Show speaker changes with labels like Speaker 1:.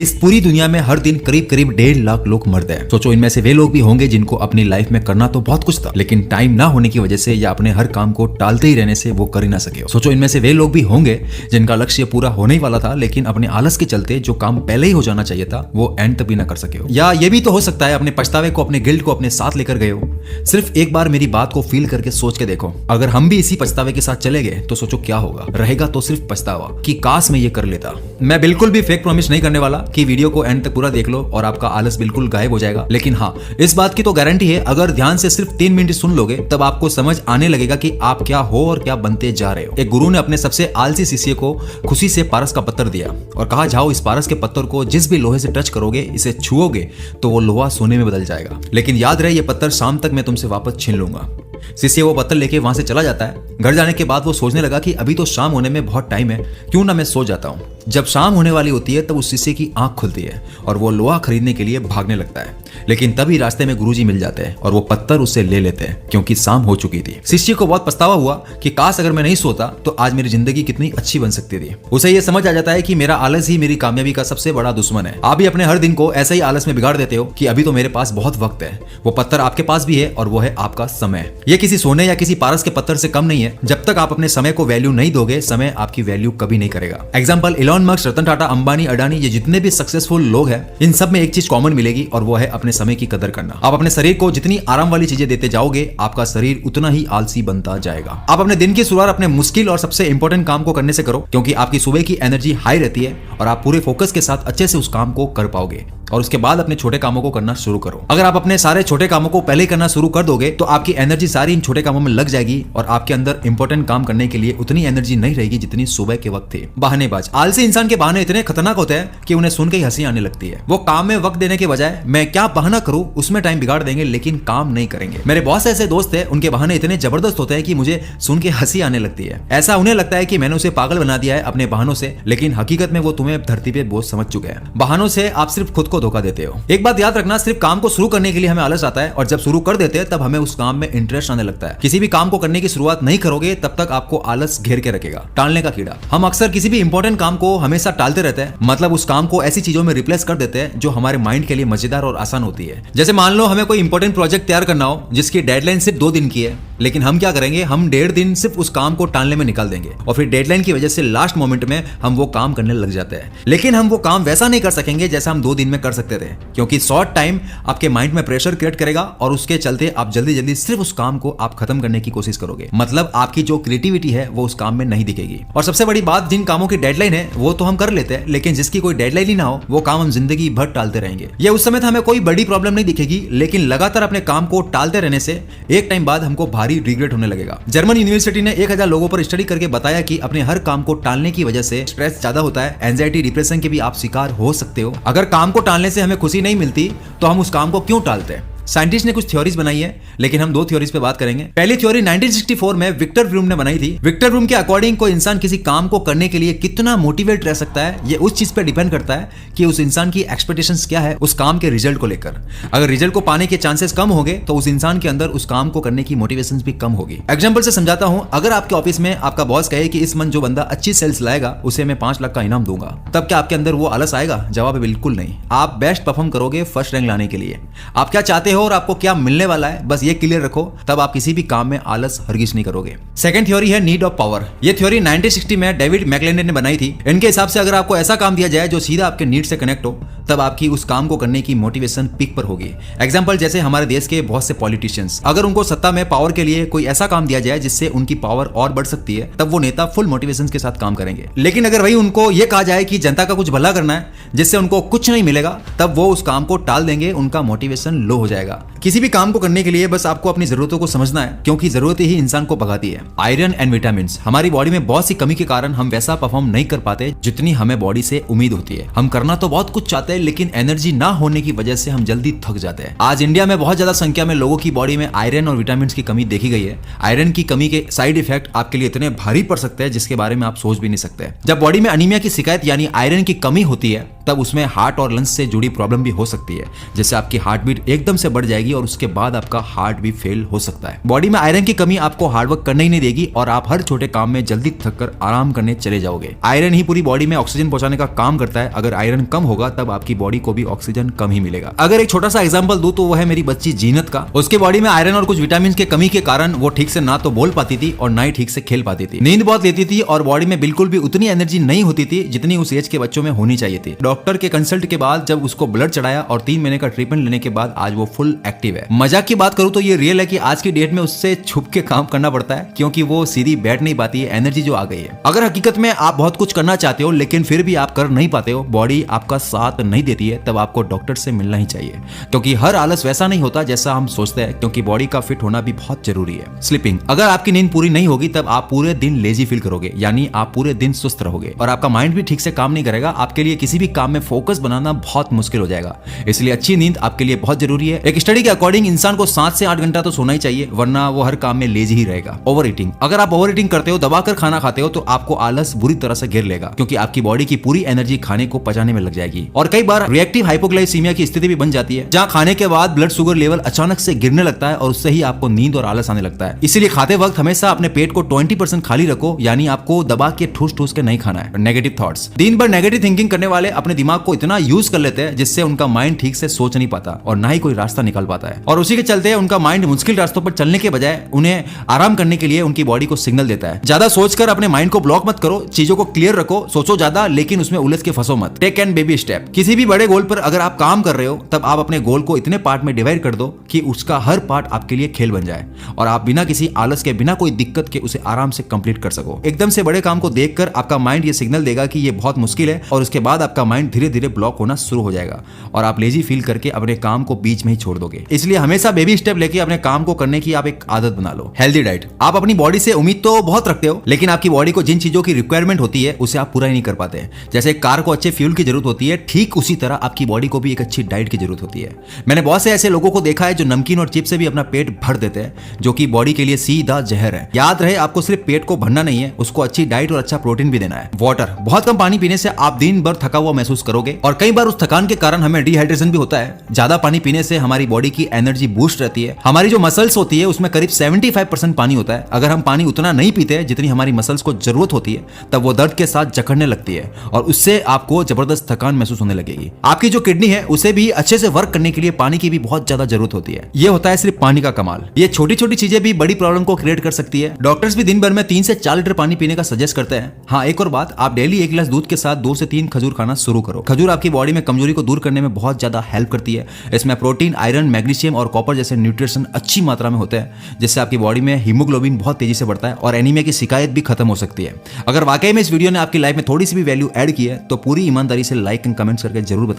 Speaker 1: इस पूरी दुनिया में हर दिन करीब करीब 1.5 लाख लोग मरते हैं। सोचो इनमें से वे लोग भी होंगे जिनको अपनी लाइफ में करना तो बहुत कुछ था, लेकिन टाइम ना होने की वजह से या अपने हर काम को टालते ही रहने से वो कर ही ना सके। सोचो इनमें से वे लोग भी होंगे जिनका लक्ष्य पूरा होने ही वाला था, लेकिन अपने आलस के चलते जो काम पहले ही हो जाना चाहिए था वो एंड तक भी ना कर सके हो। या ये भी तो हो सकता है अपने पछतावे को, अपने गिल्ट को अपने साथ लेकर गए हो। सिर्फ एक बार मेरी बात को फील करके सोच के देखो, अगर हम भी इसी पछतावे के साथ चले गए तो सोचो क्या होगा। रहेगा तो सिर्फ पछतावा कि काश मैं ये कर लेता। मैं बिल्कुल भी फेक प्रॉमिस नहीं करने वाला कि वीडियो को एंड पूरा देख लो और आपका आलस बिल्कुल गायब हो जाएगा, लेकिन हाँ इस बात की तो गारंटी है अगर ध्यान से सिर्फ 3 मिनट सुन लोगे तब आपको समझ आने लगेगा कि आप क्या हो और क्या बनते जा रहे हो। एक गुरु ने अपने सबसे आलसी शिष्य को खुशी से पारस का पत्थर दिया और कहा जाओ इस पारस के पत्थर को जिस भी लोहे से टच करोगे, इसे छुओगे तो वो लोहा सोने में बदल जाएगा, लेकिन याद रहे ये पत्थर शाम तक मैं तुमसे वापस छीन लूंगा। शिष्य वो पत्थर लेके वहां से चला जाता है। घर जाने के बाद वो सोचने लगा कि अभी तो शाम होने में बहुत टाइम है, क्यों ना मैं सो जाता हूँ। जब शाम होने वाली होती है तब उस शिष्य की आंख खुलती है और वो लोहा खरीदने के लिए भागने लगता है, लेकिन तभी रास्ते में गुरुजी मिल जाते हैं और वो पत्थर उससे ले लेते हैं क्योंकि शाम हो चुकी थी। शिष्य को बहुत पछतावा हुआ कि काश अगर मैं नहीं सोता तो आज मेरी जिंदगी कितनी अच्छी बन सकती थी। उसे ये समझ आ जाता है कि मेरा आलस ही मेरी कामयाबी का सबसे बड़ा दुश्मन है। आप भी अपने हर दिन को ऐसे ही आलस में बिगाड़ देते हो कि अभी तो मेरे पास बहुत वक्त है। वो पत्थर आपके पास भी है और वो है आपका समय। ये किसी सोने या किसी पारस के पत्थर से कम नहीं है। जब तक आप अपने समय को वैल्यू नहीं दोगे, समय आपकी वैल्यू कभी नहीं करेगा। Example Elon Musk, Ratan Tata, Ambani, Adani, ये जितने भी सक्सेसफुल लोग हैं, इन सब में एक चीज कॉमन मिलेगी और वो है अपने समय की कदर करना। आप अपने शरीर को जितनी आराम वाली चीजें देते जाओगे, आपका शरीर उतना ही आलसी बनता जाएगा। आप अपने दिन की शुरुआत अपने मुश्किल और सबसे इंपॉर्टेंट काम को करने से करो, क्योंकि आपकी सुबह की एनर्जी हाई रहती है और आप पूरे फोकस के साथ अच्छे से उस काम को कर पाओगे। और उसके बाद अपने छोटे कामों को करना शुरू करो। अगर आप अपने सारे छोटे कामों को पहले करना शुरू कर दोगे तो आपकी एनर्जी सारी इन छोटे कामों में लग जाएगी और आपके अंदर इंपॉर्टेंट काम करने के लिए उतनी एनर्जी नहीं रहेगी जितनी सुबह के वक्त थी। बहानेबाज, आलसी इंसान के बहाने इतने खतरनाक होते हैं कि उन्हें सुन के ही हंसी आने लगती है। वो काम में वक्त देने के बजाय मैं क्या बहाना करूं उसमें टाइम बिगाड़ देंगे, लेकिन काम नहीं करेंगे। मेरे बहुत से ऐसे दोस्त हैं, उनके बहाने इतने जबरदस्त होते हैं कि मुझे सुन के हंसी आने लगती है। ऐसा उन्हें लगता है कि मैंने उसे पागल बना दिया है अपने बहानों से, लेकिन हकीकत में वो तुम्हें धरती पे बोझ समझ चुके हैं। बहानों से आप सिर्फ खुद को धोखा देते हो। एक बात याद रखना, सिर्फ काम को शुरू करने के लिए हमें आलस आता है और जब शुरू कर देते हैं तब हमें उस काम में इंटरेस्ट आने लगता है। किसी भी काम को करने की शुरुआत नहीं करोगे तब तक आपको आलस घेर के रखेगा, टालने का कीड़ा। हम अक्सर किसी भी इंपॉर्टेंट काम को हमेशा टालते रहते हैं, मतलब उस काम को ऐसी चीजों में रिप्लेस कर देते हैं जो हमारे माइंड के लिए मजेदार और आसान होती है। जैसे मान लो हमें कोई इंपॉर्टेंट प्रोजेक्ट तैयार करना हो जिसकी डेडलाइन सिर्फ 2 दिन की है, लेकिन हम क्या करेंगे, हम 1.5 दिन सिर्फ उस काम को टालने में निकाल देंगे और फिर डेडलाइन की वजह से लास्ट मोमेंट में हम वो काम करने लग जाते हैं। लेकिन हम वो काम वैसा नहीं कर सकेंगे जैसा हम 2 दिन में कर सकते थे, क्योंकि शॉर्ट टाइम आपके माइंड में प्रेशर क्रिएट करेगा और उसके चलते आप जल्दी जल्दी सिर्फ उस काम को आप खत्म करने की कोशिश करोगे। मतलब आपकी जो क्रिएटिविटी है वो उस काम में नहीं दिखेगी। और सबसे बड़ी बात, जिन कामों की डेडलाइन है वो तो हम कर लेते हैं, लेकिन जिसकी कोई डेडलाइन ही ना हो वो काम हम जिंदगी भर टालते रहेंगे। ये उस समय हमें कोई बड़ी प्रॉब्लम नहीं दिखेगी, लेकिन लगातार अपने काम को टालते रहने से एक टाइम बाद हमको भारी रिग्रेट होने लगेगा। जर्मन यूनिवर्सिटी ने 1000 लोगों पर स्टडी करके बताया कि अपने हर काम को टालने की वजह से स्ट्रेस ज्यादा होता है, एंजाइटी, डिप्रेशन के भी आप शिकार हो सकते हो। अगर काम को टालने से हमें खुशी नहीं मिलती तो हम उस काम को क्यों टालते हैं? साइंटिस्ट ने कुछ थ्योरीज बनाई है, लेकिन हम 2 थ्योरीज पे बात करेंगे। पहली थ्योरी 1964 में विक्टर ब्रूम ने बनाई थी। विक्टर ब्रूम के अकॉर्डिंग कोई इंसान किसी काम को करने के लिए कितना मोटिवेट रह सकता है, ये उस चीज पे डिपेंड करता है कि उस इंसान की एक्सपेक्टेशंस क्या है उस काम के रिजल्ट को लेकर। अगर रिजल्ट को पाने के चांसेस कम होंगे तो उस इंसान के अंदर उस काम को करने की मोटिवेशन भी कम होगी। एग्जाम्पल से समझाता हूं, अगर आपके ऑफिस में आपका बॉस कहे कि इस मंथ जो बंदा अच्छी सेल्स लाएगा उसे मैं 5 लाख का इनाम दूंगा, तब क्या आपके अंदर वो आलस आएगा? जवाब है बिल्कुल नहीं। आप बेस्ट परफॉर्म करोगे फर्स्ट रैंक लाने के लिए। आप क्या चाहते हो और आपको क्या मिलने वाला है, बस ये क्लियर रखो, तब आप किसी भी काम में आलस हरगिज नहीं करोगे। सेकंड थ्योरी है नीड ऑफ पावर। ये थ्योरी 1960 में डेविड मैकलेंडन ने बनाई थी। इनके हिसाब से अगर आपको ऐसा काम दिया जाए जो सीधा आपके नीड से कनेक्ट हो, तब आपकी उस काम को करने की मोटिवेशन पीक पर होगी। एग्जांपल जैसे हमारे देश के बहुत से पॉलिटिशियंस, अगर उनको सत्ता में पावर के लिए कोई ऐसा काम दिया जाए जिससे उनकी पावर और बढ़ सकती है, तब वो नेता फुल मोटिवेशन के साथ काम करेंगे। लेकिन अगर वही उनको ये कहा जाए कि जनता का कुछ भला करना है जिससे उनको कुछ नहीं मिलेगा, तब वो उस काम को टाल देंगे, उनका मोटिवेशन लो हो जाएगा। किसी भी काम को करने के लिए बस आपको अपनी जरूरतों को समझना है, क्योंकि जरूरत ही इंसान को भगाती है। आयरन एंड विटामिन, हमारी बॉडी में बहुत सी कमी के कारण हम वैसा परफॉर्म नहीं कर पाते जितनी हमें बॉडी से उम्मीद होती है। हम करना तो बहुत कुछ चाहते हैं, लेकिन एनर्जी ना होने की वजह से हम जल्दी थक जाते हैं। आज इंडिया में बहुत ज्यादा संख्या में लोगों की बॉडी में आयरन और विटामिन की कमी देखी गई है। आयरन की कमी के साइड इफेक्ट आपके लिए इतने भारी पड़ सकते हैं जिसके बारे में आप सोच भी नहीं सकते। जब बॉडी में अनीमिया की शिकायत यानी आयरन की कमी होती है, तब उसमें हार्ट और लंग्स से जुड़ी प्रॉब्लम भी हो सकती है, जैसे आपकी हार्ट बीट एकदम से बढ़ जाएगी जाएगी और उसके बाद आपका हार्ट भी फेल हो सकता है। बॉडी में आयरन की कमी आपको हार्डवर्क करने ही नहीं देगी और आप हर छोटे काम में जल्दी थककर आराम करने चले जाओगे। आयरन ही पूरी बॉडी में ऑक्सीजन पहुंचाने का काम करता है। अगर आयरन कम होगा तब आपकी बॉडी को भी ऑक्सीजन कम ही मिलेगा। अगर एक छोटा सा एग्जांपल दूं तो वो है मेरी बच्ची जीनत का। उसके बॉडी में आयरन और कुछ विटामिन के कमी के कारण वो ठीक से ना तो बोल पाती थी और ना ही ठीक से खेल पाती थी। नींद बहुत लेती थी और बॉडी में बिल्कुल भी उतनी एनर्जी नहीं होती थी जितनी उस एज के बच्चों में होनी चाहिए थी। डॉक्टर के कंसल्ट के बाद जब उसको ब्लड चढ़ाया और 3 महीने का ट्रीटमेंट लेने के बाद आज वो फुल एक्टिव है। मजाक की बात करूं तो ये रियल है कि आज की डेट में उससे छुप के काम करना पड़ता है क्योंकि वो सीधी बैठ नहीं पाती है, एनर्जी जो आ गई है। अगर हकीकत में आप बहुत कुछ करना चाहते हो लेकिन फिर भी आप कर नहीं पाते हो, बॉडी आपका साथ नहीं देती है, तब आपको डॉक्टर से मिलना ही चाहिए क्योंकि हर आलस वैसा नहीं होता जैसा हम सोचते हैं, क्योंकि बॉडी का फिट होना भी बहुत जरूरी है। स्लीपिंग, अगर आपकी नींद पूरी नहीं होगी तब आप पूरे दिन लेजी फील करोगे, यानी आप पूरे दिन सुस्त रहोगे और आपका माइंड भी ठीक से काम नहीं करेगा। आपके लिए किसी भी काम में फोकस बनाना बहुत मुश्किल हो जाएगा। इसलिए अच्छी नींद आपके लिए बहुत जरूरी है। एक स्टडी के अकॉर्डिंग इंसान को 7 से 8 घंटा तो सोना ही चाहिए, वरना वो हर काम में लेजी ही रहेगा। ओवर ईटिंग, अगर आप ओवर ईटिंग करते हो, दबाकर खाना खाते हो तो आपको आलस बुरी तरह से घेर लेगा क्योंकि आपकी बॉडी की पूरी एनर्जी खाने को पचाने में लग जाएगी और कई बार रिएक्टिव हाइपोग्लाइसीमिया की स्थिति भी बन जाती है, जहां खाने के बाद ब्लड शुगर लेवल अचानक से गिरने लगता है और उससे ही आपको नींद और आलस आने लगता है। इसीलिए खाते वक्त हमेशा अपने पेट को 20% खाली रखो, यानी आपको दबा के ठूस ठूस के नहीं खाना है। नेगेटिव थॉट्स, दिन भर नेगेटिव थिंकिंग करने वाले अपने दिमाग को इतना यूज कर लेते हैं जिससे उनका माइंड ठीक से सोच नहीं पाता और ना ही कोई रास्ता निकाल पाता है और उसी के चलते उनका माइंड मुश्किल रास्तों पर चलने के बजाय उन्हें आराम करने के लिए उनकी बॉडी को सिग्नल देता है। ज्यादा सोचकर अपने माइंड को ब्लॉक मत करो, चीजों को क्लियर रखो, सोचो ज्यादा लेकिन उसमें उलझ के फंसो मत। टेक एंड बेबी स्टेप, किसी भी बड़े गोल पर अगर आप काम कर रहे हो तब आप अपने गोल को इतने पार्ट में डिवाइड कर दो कि उसका हर पार्ट आपके लिए खेल बन जाए और आप बिना किसी आलस के, बिना कोई दिक्कत के उसे आराम से कंप्लीट कर सको। एकदम से बड़े काम को देखकर आपका माइंड ये सिग्नल देगा कि ये बहुत मुश्किल है और उसके बाद आपका माइंड धीरे धीरे ब्लॉक होना शुरू हो जाएगा और आप लेजी फील करके अपने काम को बीच में ही छोड़ दोगे। इसलिए हमेशा बेबी स्टेप लेके अपने काम को करने की आप एक आदत बना लो। हेल्दी डाइट, आप अपनी बॉडी से उम्मीद तो बहुत रखते हो लेकिन आपकी बॉडी को जिन चीजों की रिक्वायरमेंट होती है उसे आप पूरा ही नहीं कर पाते हैं। जैसे कार को अच्छे फ्यूल की जरूरत होती है, ठीक उसी तरह आपकी बॉडी को भी एक अच्छी डाइट की जरूरत होती है। मैंने बहुत से ऐसे लोगों को देखा है जो नमकीन और चिप्स से भी अपना पेट भर देते हैं, जो कि बॉडी के लिए सीधा जहर है। याद रहे, आपको सिर्फ पेट को भरना नहीं है, उसको अच्छी डाइट और अच्छा प्रोटीन भी देना है। वाटर, बहुत कम पानी पीने से आप दिन भर थका हुआ महसूस करोगे और कई बार उस थकान के कारण हमें डिहाइड्रेशन भी होता है। ज्यादा पानी पीने से हमारी बॉडी की एनर्जी बूस्ट रहती है। हमारी जो मसल्स होती है उसमें करीब 75% पानी होता है। अगर हम पानी उतना नहीं पीते जितनी हमारी मसल्स को जरूरत होती है तब वो दर्द के साथ जकड़ने लगती है और उससे आपको जबरदस्त थकान महसूस होने लगेगी। आपकी जो किडनी है उसे भी अच्छे से वर्क करने के लिए पानी की भी बहुत ज्यादा जरूरत होती है। ये होता है सिर्फ पानी का कमाल। ये छोटी छोटी चीजें भी बड़ी प्रॉब्लम को क्रिएट कर सकती है। डॉक्टर्स भी दिन भर में 3 से 4 लीटर पानी पीने का सजेस्ट करते हैं। हाँ, एक और बात, आप डेली 1 गिलास दूध के साथ 2 से 3 खजूर खाना शुरू करो। खजूर आपकी बॉडी में कमजोरी को दूर करने में बहुत ज्यादा हेल्प करती है। इसमें प्रोटीन, आयरन, मैग्नीशियम और कॉपर जैसे न्यूट्रिशन अच्छी मात्रा में होते हैं जिससे आपकी बॉडी में हीमोग्लोबिन बहुत तेजी से बढ़ता है और एनीमिया की शिकायत भी खत्म हो सकती है। अगर वाकई में इस वीडियो ने आपकी लाइफ में थोड़ी सी भी वैल्यू ऐड की है तो पूरी ईमानदारी से लाइक एंड कमेंट्स करके जरूर बताना।